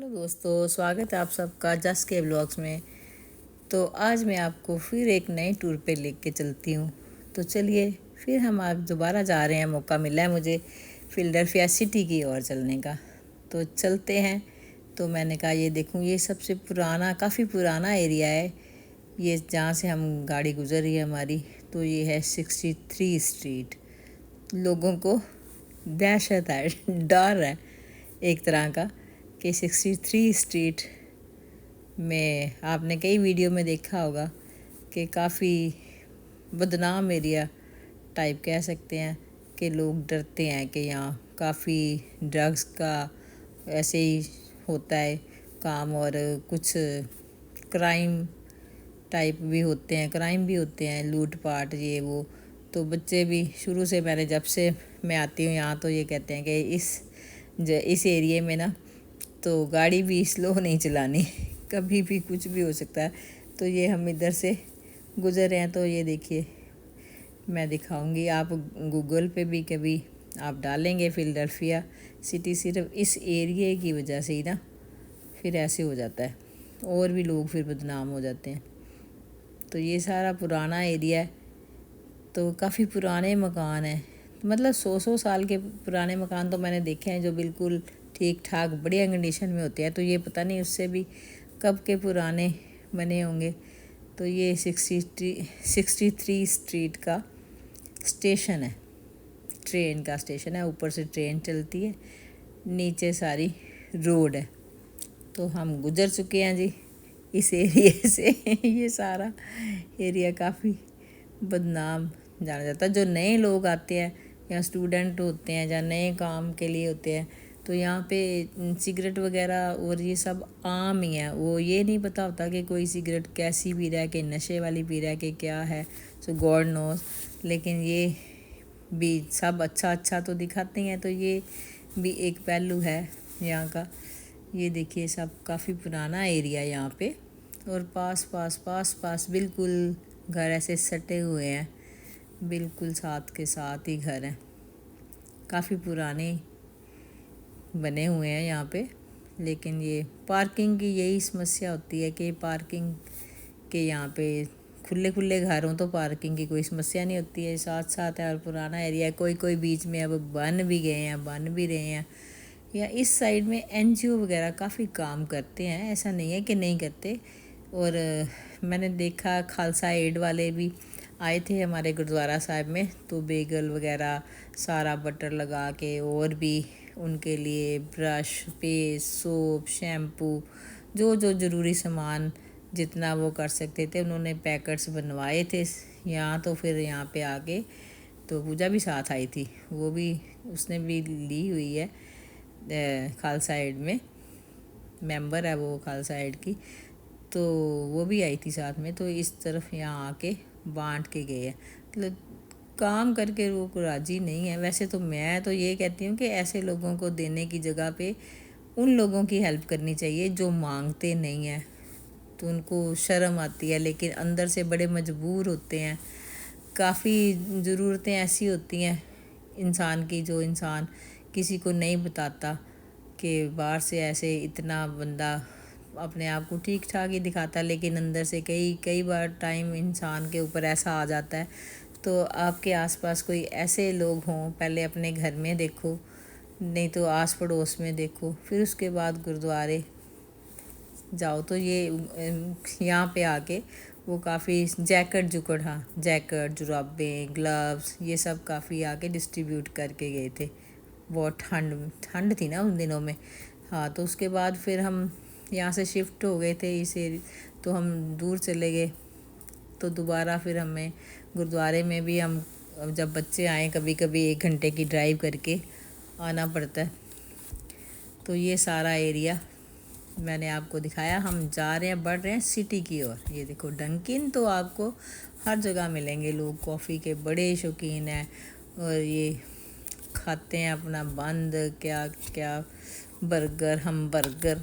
Hello दोस्तों, स्वागत है आप सबका जस्ट के ब्लॉग्स में। तो आज मैं आपको फिर एक नए टूर पे लेके चलती हूँ। तो चलिए फिर हम आज दोबारा जा रहे हैं। मौका मिला है मुझे फिलाडेल्फिया सिटी की ओर चलने का, तो चलते हैं। तो मैंने कहा ये देखूँ, ये सबसे पुराना, काफ़ी पुराना एरिया है ये, जहाँ से हम गाड़ी गुजर रही है हमारी। तो ये है 63 स्ट्रीट। लोगों को दहशत है, डर है एक तरह का कि 63 स्ट्रीट में आपने कई वीडियो में देखा होगा कि काफ़ी बदनाम एरिया टाइप कह सकते हैं, कि लोग डरते हैं कि यहाँ काफ़ी ड्रग्स का ऐसे ही होता है काम, और कुछ क्राइम टाइप भी होते हैं, क्राइम भी होते हैं, लूट पाट ये वो। तो बच्चे भी शुरू से, मैंने जब से मैं आती हूँ यहाँ, तो ये कहते हैं कि इस एरिए में ना तो गाड़ी भी स्लो नहीं चलानी कभी भी कुछ भी हो सकता है। तो ये हम इधर से गुजर रहे हैं। तो ये देखिए, मैं दिखाऊंगी, आप गूगल पे भी कभी आप डालेंगे फिलाडेल्फिया सिटी, सिर्फ इस एरिए की वजह से ही ना फिर ऐसे हो जाता है, और भी लोग फिर बदनाम हो जाते हैं। तो ये सारा पुराना एरिया है, तो काफ़ी पुराने मकान हैं, मतलब 100 साल के पुराने मकान तो मैंने देखे हैं जो बिल्कुल ठीक ठाक बढ़िया कंडीशन में होते हैं। तो ये पता नहीं उससे भी कब के पुराने बने होंगे। तो ये 63 स्ट्रीट का स्टेशन है, ट्रेन का स्टेशन है। ऊपर से ट्रेन चलती है, नीचे सारी रोड है। तो हम गुजर चुके हैं जी इस एरिए से ये सारा एरिया काफ़ी बदनाम जाना जाता है। जो नए लोग आते हैं या स्टूडेंट होते हैं या नए काम के लिए होते हैं, तो यहाँ पे सिगरेट वगैरह और ये सब आम ही है। वो ये नहीं पता होता कि कोई सिगरेट कैसी पी रहा है, कि नशे वाली पी रहा है, कि क्या है, सो गॉड नोज। लेकिन ये भी सब अच्छा अच्छा तो दिखाते हैं। तो ये भी एक पहलू है यहाँ का। ये देखिए, सब काफ़ी पुराना एरिया यहाँ पे, और पास बिल्कुल घर ऐसे सटे हुए हैं, बिल्कुल साथ के साथ ही घर हैं, काफ़ी पुराने बने हुए हैं यहाँ पे। लेकिन ये पार्किंग की यही समस्या होती है कि पार्किंग के यहाँ पे खुले खुले घर हों तो पार्किंग की कोई समस्या नहीं होती है, साथ साथ है और पुराना एरिया है। कोई बीच में अब बन भी गए हैं, बन भी रहे हैं। या इस साइड में एनजीओ वगैरह काफ़ी काम करते हैं, ऐसा नहीं है कि नहीं करते। और मैंने देखा खालसा एड वाले भी आए थे हमारे गुरुद्वारा साहिब में, तो बेगल वगैरह सारा बटर लगा के, और भी उनके लिए ब्रश, पेस्ट, सोप, शैम्पू, जो जो ज़रूरी सामान जितना वो कर सकते थे उन्होंने पैकेट्स बनवाए थे यहाँ। तो फिर यहाँ पे आके तो पूजा भी साथ आई थी, वो भी उसने भी ली हुई है, खालसा एड में मेंबर है वो खालसा एड की। तो वो भी आई थी साथ में। तो इस तरफ यहाँ आके बांट के गए हैं, मतलब काम करके वो राज़ी नहीं है। वैसे तो मैं तो ये कहती हूँ कि ऐसे लोगों को देने की जगह पे उन लोगों की हेल्प करनी चाहिए जो मांगते नहीं हैं। तो उनको शर्म आती है, लेकिन अंदर से बड़े मजबूर होते हैं। काफ़ी ज़रूरतें ऐसी होती हैं इंसान की, जो इंसान किसी को नहीं बताता, कि बाहर से ऐसे इतना बंदा अपने आप को ठीक ठाक ही दिखाता, लेकिन अंदर से कई कई बार टाइम इंसान के ऊपर ऐसा आ जाता है। तो आपके आसपास कोई ऐसे लोग हों, पहले अपने घर में देखो, नहीं तो आस पड़ोस में देखो, फिर उसके बाद गुरुद्वारे जाओ। तो ये यहाँ पे आके वो काफ़ी जैकेट हाँ, जैकेट, जुराबें, ग्लव्स, ये सब काफ़ी आके डिस्ट्रीब्यूट करके गए थे। बहुत ठंड थी ना उन दिनों में। हाँ, तो उसके बाद फिर हम यहाँ से शिफ्ट हो गए थे इसे, तो हम दूर चले गए। तो दोबारा फिर हमें गुरुद्वारे में भी हम, जब बच्चे आए, कभी कभी 1 घंटे की ड्राइव करके आना पड़ता है। तो ये सारा एरिया मैंने आपको दिखाया। हम जा रहे हैं, बढ़ रहे हैं सिटी की ओर। ये देखो डंकिन तो आपको हर जगह मिलेंगे, लोग कॉफ़ी के बड़े शौकीन हैं, और ये खाते हैं अपना बंद क्या क्या, बर्गर, हम बर्गर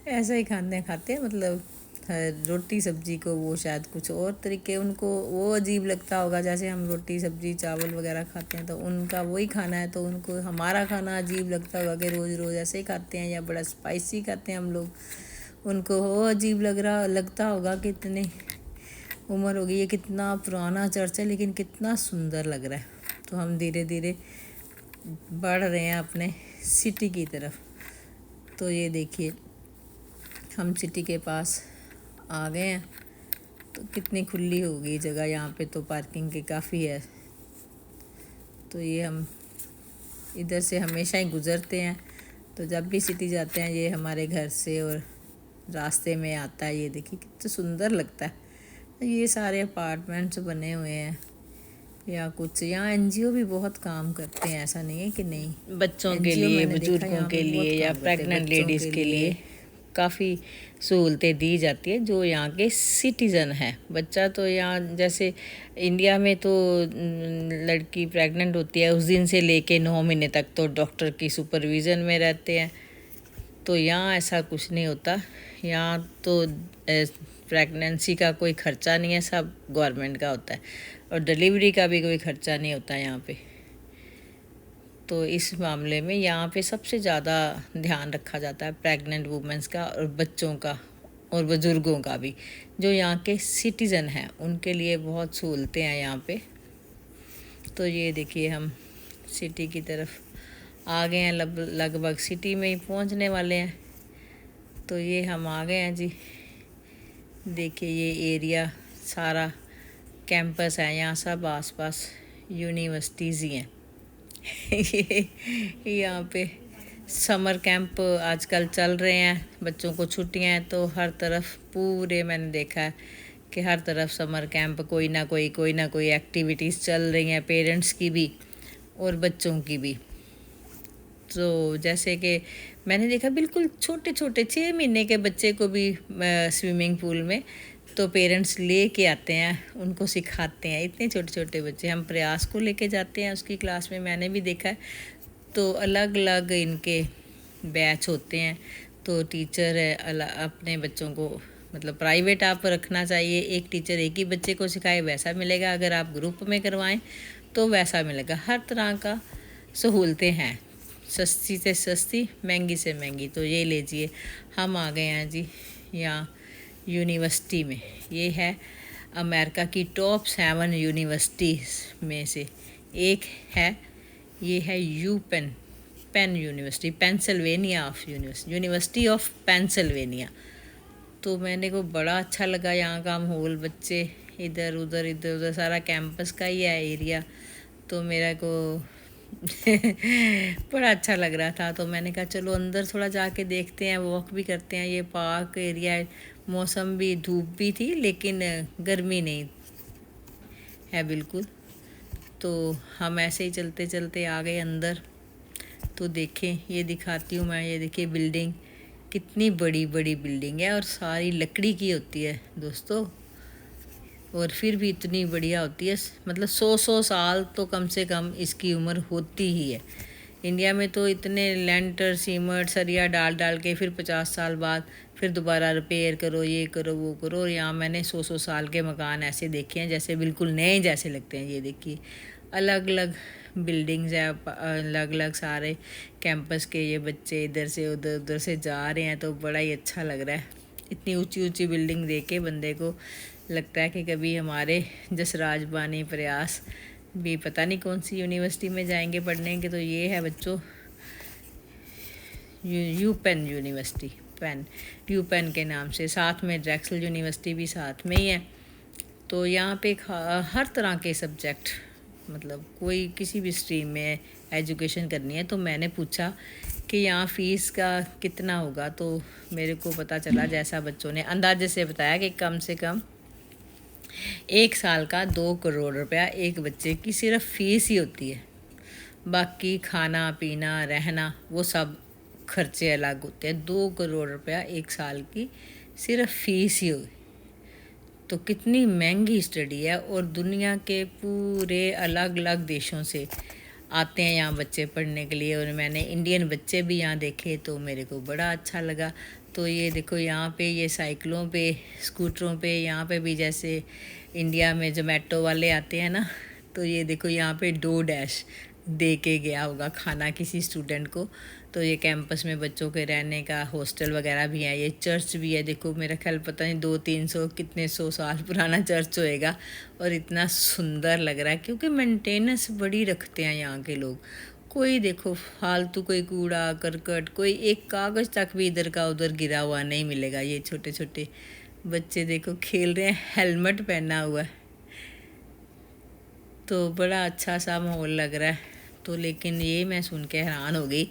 ऐसा ही खाते हैं, मतलब रोटी सब्जी को वो शायद कुछ और तरीके उनको वो अजीब लगता होगा, जैसे हम रोटी सब्जी चावल वगैरह खाते हैं तो उनका वही खाना है, तो उनको हमारा खाना अजीब लगता होगा कि रोज़ रोज़ ऐसे ही खाते हैं या बड़ा स्पाइसी खाते हैं हम लोग। उनको वो अजीब लगता होगा कि इतनी उम्र हो गई है, कितना पुराना चर्च है लेकिन कितना सुंदर लग रहा है। तो हम धीरे धीरे बढ़ रहे हैं अपने सिटी की तरफ। तो ये देखिए हम सिटी के पास आ गए हैं। तो कितनी खुली हो गई जगह यहाँ पे, तो पार्किंग की काफ़ी है। तो ये हम इधर से हमेशा ही गुज़रते हैं, तो जब भी सिटी जाते हैं ये हमारे घर से और रास्ते में आता है। ये देखिए कितना सुंदर लगता है। ये सारे अपार्टमेंट्स बने हुए हैं या कुछ, यहाँ एनजीओ भी बहुत काम करते हैं, ऐसा नहीं है कि नहीं। बच्चों के लिए, बुजुर्गों के लिए या प्रेग्नेंट लेडीज़ के लिए काफ़ी सहूलतें दी जाती है जो यहाँ के सिटीज़न हैं। बच्चा तो यहाँ जैसे इंडिया में तो लड़की प्रेग्नेंट होती है उस दिन से लेके 9 महीने तक तो डॉक्टर की सुपरविज़न में रहते हैं। तो यहाँ ऐसा कुछ नहीं होता। यहाँ तो प्रेगनेंसी का कोई ख़र्चा नहीं है, सब गवर्नमेंट का होता है, और डिलीवरी का भी कोई ख़र्चा नहीं होता यहाँ पे। तो इस मामले में यहाँ पे सबसे ज़्यादा ध्यान रखा जाता है प्रेग्नेंट वुमेंस का और बच्चों का और बुज़ुर्गों का भी। जो यहाँ के सिटीज़न हैं उनके लिए बहुत सहूलतें हैं यहाँ पे। तो ये देखिए हम सिटी की तरफ आ गए हैं, लगभग सिटी में ही पहुँचने वाले हैं। तो ये हम आ गए हैं जी। देखिए ये एरिया सारा कैंपस है, यहाँ सब आसपास यूनिवर्सिटीज़ ही हैं। ये यहाँ पे समर कैंप आजकल चल रहे हैं, बच्चों को छुट्टियां हैं तो हर तरफ पूरे मैंने देखा है कि हर तरफ समर कैंप कोई ना कोई एक्टिविटीज़ चल रही हैं, पेरेंट्स की भी और बच्चों की भी। तो जैसे कि मैंने देखा बिल्कुल छोटे छोटे 6 महीने के बच्चे को भी स्विमिंग पूल में तो पेरेंट्स ले के आते हैं, उनको सिखाते हैं। इतने छोटे छोटे बच्चे, हम प्रयास को लेके जाते हैं उसकी क्लास में, मैंने भी देखा है। तो अलग अलग इनके बैच होते हैं। तो टीचर अपने बच्चों को मतलब प्राइवेट आप रखना चाहिए, एक टीचर एक ही बच्चे को सिखाए वैसा मिलेगा। अगर आप ग्रुप में करवाएं तो वैसा मिलेगा। हर तरह का सहूलतें हैं, सस्ती से सस्ती, महंगी से महंगी। तो ये लीजिए हम आ गए हैं जी यहाँ यूनिवर्सिटी में। ये है अमेरिका की टॉप 7 यूनिवर्सिटीज़ में से एक है। ये है Penn university, Pennsylvania of university of Pennsylvania. तो मैंने को बड़ा अच्छा लगा यहाँ का माहौल, बच्चे इधर उधर सारा कैंपस का ही है एरिया। तो मेरा को बड़ा अच्छा लग रहा था। तो मैंने कहा चलो अंदर थोड़ा जाके देखते हैं, वॉक भी करते हैं। ये पार्क एरिया है, मौसम भी धूप भी थी लेकिन गर्मी नहीं है बिल्कुल। तो हम ऐसे ही चलते चलते आ गए अंदर। तो देखें, ये दिखाती हूँ मैं, ये देखिए बिल्डिंग कितनी बड़ी बड़ी बिल्डिंग है और सारी लकड़ी की होती है दोस्तों, और फिर भी इतनी बढ़िया होती है। मतलब 100 साल तो कम से कम इसकी उम्र होती ही है। इंडिया में तो इतने लेंटर सीमेंट सरिया डाल डाल के फिर 50 साल बाद फिर दोबारा रिपेयर करो, ये करो वो करो। और यहाँ मैंने 100 साल के मकान ऐसे देखे हैं जैसे बिल्कुल नए जैसे लगते हैं। ये देखिए अलग अलग बिल्डिंग्स है, अलग अलग सारे कैंपस के। ये बच्चे इधर से उधर से जा रहे हैं तो बड़ा ही अच्छा लग रहा है। इतनी ऊंची ऊंची बिल्डिंग देख के बंदे को लगता है कि कभी हमारे जसराज बानी प्रयास भी पता नहीं कौन सी यूनिवर्सिटी में जाएंगे पढ़ने के। तो ये है बच्चों यूपेन यूनिवर्सिटी, यूपेन के नाम से। साथ में ड्रेक्सल यूनिवर्सिटी भी साथ में ही है। तो यहाँ पे हर तरह के सब्जेक्ट, मतलब कोई किसी भी स्ट्रीम में एजुकेशन करनी है। तो मैंने पूछा कि यहाँ फ़ीस का कितना होगा, तो मेरे को पता चला, जैसा बच्चों ने अंदाजे से बताया, कि कम से कम 1 साल का 2 करोड़ रुपया एक बच्चे की सिर्फ फ़ीस ही होती है। बाकी खाना पीना रहना वो सब खर्चे अलग होते हैं। 2 करोड़ रुपया 1 साल की सिर्फ फ़ीस ही होगी। तो कितनी महंगी स्टडी है। और दुनिया के पूरे अलग अलग देशों से आते हैं यहाँ बच्चे पढ़ने के लिए। और मैंने इंडियन बच्चे भी यहाँ देखे तो मेरे को बड़ा अच्छा लगा। तो ये देखो यहाँ पे ये साइकिलों पे, स्कूटरों पे, यहाँ पे भी जैसे इंडिया में जोमेटो वाले आते हैं ना, तो ये देखो यहाँ पे डो डैश दे के गया होगा खाना किसी स्टूडेंट को। तो ये कैंपस में बच्चों के रहने का हॉस्टल वगैरह भी है, ये चर्च भी है। देखो मेरा ख्याल पता नहीं 200-300 कितने 100 साल पुराना चर्च होएगा, और इतना सुंदर लग रहा है क्योंकि मेंटेनेंस बड़ी रखते हैं यहाँ के लोग। कोई देखो फालतू कोई कूड़ा करकट, कोई एक कागज़ तक भी इधर का उधर गिरा हुआ नहीं मिलेगा। ये छोटे छोटे बच्चे देखो खेल रहे हैं, हेलमेट पहना हुआ है, तो बड़ा अच्छा सा माहौल लग रहा है। तो लेकिन ये मैं सुन के हैरान हो गई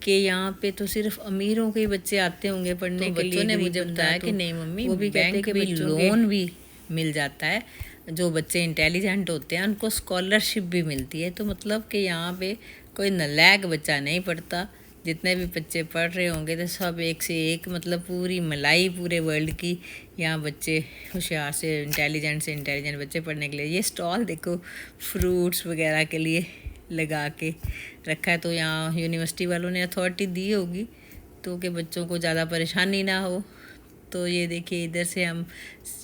कि यहाँ पे तो सिर्फ अमीरों के ही बच्चे आते होंगे पढ़ने के लिए। बच्चों ने मुझे बताया कि नहीं मम्मी, वो भी कहते हैं कि लोन भी मिल जाता है, जो बच्चे इंटेलिजेंट होते हैं उनको स्कॉलरशिप भी मिलती है। तो मतलब कि यहाँ पे कोई नालायक बच्चा नहीं पढ़ता, जितने भी बच्चे पढ़ रहे होंगे तो सब एक से एक, मतलब पूरी मलाई पूरे वर्ल्ड की यहाँ बच्चे होशियार से इंटेलिजेंट बच्चे पढ़ने के लिए। ये स्टॉल देखो फ्रूट्स वगैरह के लिए लगा के रखा है। तो यहाँ यूनिवर्सिटी वालों ने अथॉरिटी दी होगी तो कि बच्चों को ज़्यादा परेशानी ना हो। तो ये देखिए इधर से हम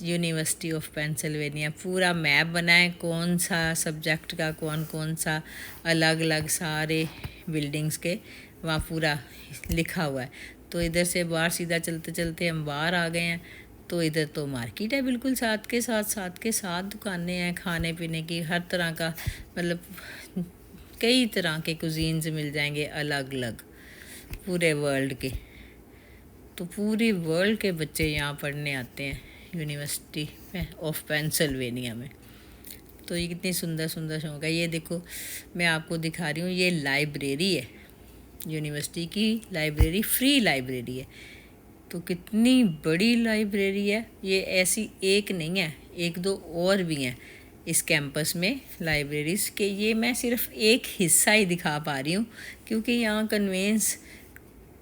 यूनिवर्सिटी ऑफ पेंसिल्वेनिया पूरा मैप बनाए, कौन सा सब्जेक्ट का कौन कौन सा अलग अलग सारे बिल्डिंग्स के वहाँ पूरा लिखा हुआ है। तो इधर से बाहर सीधा चलते चलते हम बाहर आ गए हैं। तो इधर तो मार्केट है बिल्कुल, साथ के साथ दुकानें हैं खाने पीने की, हर तरह का, मतलब कई तरह के कुजीन्स मिल जाएंगे अलग अलग पूरे वर्ल्ड के। तो पूरी वर्ल्ड के बच्चे यहाँ पढ़ने आते हैं यूनिवर्सिटी ऑफ पेंसिल्वेनिया में। तो ये कितनी सुंदर सुंदर शौक है। ये देखो मैं आपको दिखा रही हूँ, ये लाइब्रेरी है, यूनिवर्सिटी की लाइब्रेरी, फ्री लाइब्रेरी है। तो कितनी बड़ी लाइब्रेरी है ये, ऐसी एक नहीं है, एक दो और भी हैं इस कैंपस में लाइब्रेरीज़ के। ये मैं सिर्फ एक हिस्सा ही दिखा पा रही हूँ क्योंकि यहाँ कन्वेंस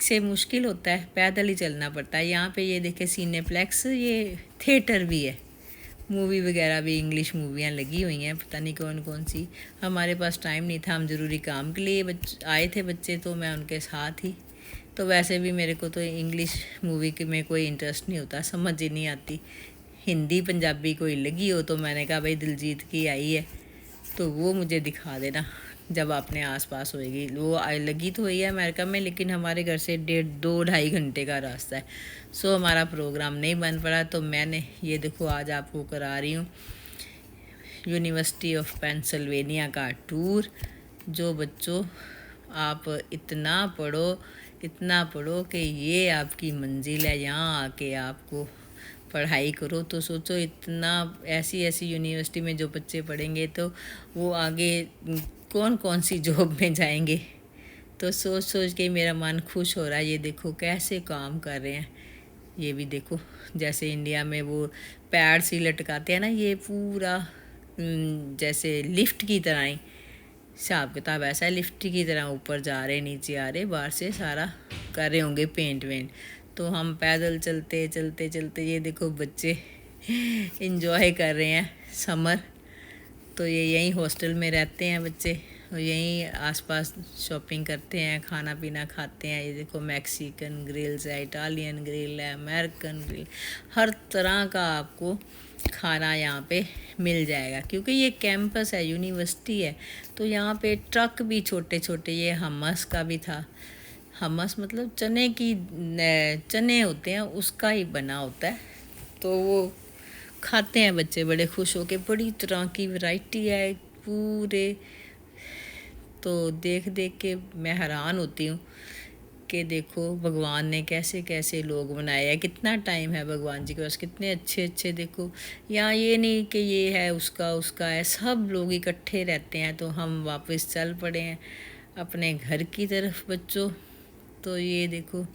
से मुश्किल होता है, पैदल ही चलना पड़ता है। यहाँ पे ये देखे सिनेप्लेक्स, ये थिएटर भी है, मूवी वगैरह भी, इंग्लिश मूवियाँ लगी हुई हैं, पता नहीं कौन कौन सी। हमारे पास टाइम नहीं था, हम ज़रूरी काम के लिए आए थे बच्चे, तो मैं उनके साथ ही। तो वैसे भी मेरे को तो इंग्लिश मूवी के में कोई इंटरेस्ट नहीं होता, समझ ही नहीं आती। हिंदी पंजाबी कोई लगी हो तो मैंने कहा भाई दिलजीत की आई है तो वो मुझे दिखा देना जब अपने आसपास होएगी। वो लगी तो हुई है अमेरिका में, लेकिन हमारे घर से 2-2-2.5 घंटे का रास्ता है। सो हमारा प्रोग्राम नहीं बन पड़ा। तो मैंने ये देखो आज आपको करा रही हूँ यूनिवर्सिटी ऑफ पेंसिल्वेनिया का टूर। जो बच्चों आप इतना पढ़ो कि ये आपकी मंजिल है, यहाँ आके आपको पढ़ाई करो। तो सोचो इतना ऐसी यूनिवर्सिटी में जो बच्चे पढ़ेंगे तो वो आगे कौन कौन सी जॉब में जाएंगे। तो सोच के मेरा मन खुश हो रहा है। ये देखो कैसे काम कर रहे हैं। ये भी देखो जैसे इंडिया में वो पैड सी लटकाते हैं ना, ये पूरा जैसे लिफ्ट की तरह ही हिसाब किताब ऐसा है, लिफ्ट की तरह ऊपर जा रहे नीचे आ रहे, बाहर से सारा कर रहे होंगे पेंट वेंट। तो हम पैदल चलते ये देखो बच्चे इन्जॉय कर रहे हैं समर। तो ये यहीं हॉस्टल में रहते हैं बच्चे, और यहीं आसपास शॉपिंग करते हैं, खाना पीना खाते हैं। ये देखो मैक्सिकन ग्रिल्स है, इटालियन ग्रिल है, अमेरिकन ग्रिल, हर तरह का आपको खाना यहाँ पे मिल जाएगा क्योंकि ये कैंपस है, यूनिवर्सिटी है। तो यहाँ पे ट्रक भी छोटे छोटे, ये हमस का भी था। हमस मतलब चने होते हैं, उसका ही बना होता है। तो वो खाते हैं बच्चे बड़े खुश होके, बड़ी तरह की वैरायटी है पूरे। तो देख के मैं हैरान होती हूँ कि देखो भगवान ने कैसे कैसे लोग बनाए हैं, कितना टाइम है भगवान जी के पास, कितने अच्छे देखो। यहाँ ये नहीं कि ये है उसका है, सब लोग इकट्ठे रहते हैं। तो हम वापस चल पड़े हैं अपने घर की तरफ बच्चों। तो ये देखो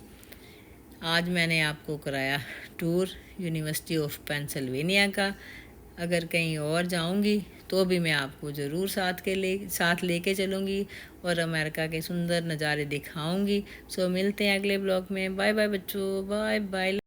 आज मैंने आपको कराया टूर यूनिवर्सिटी ऑफ पेंसिल्वेनिया का। अगर कहीं और जाऊंगी तो भी मैं आपको ज़रूर साथ लेके चलूँगी और अमेरिका के सुंदर नज़ारे दिखाऊंगी। सो मिलते हैं अगले ब्लॉग में। बाय बाय बच्चों, बाय बाय।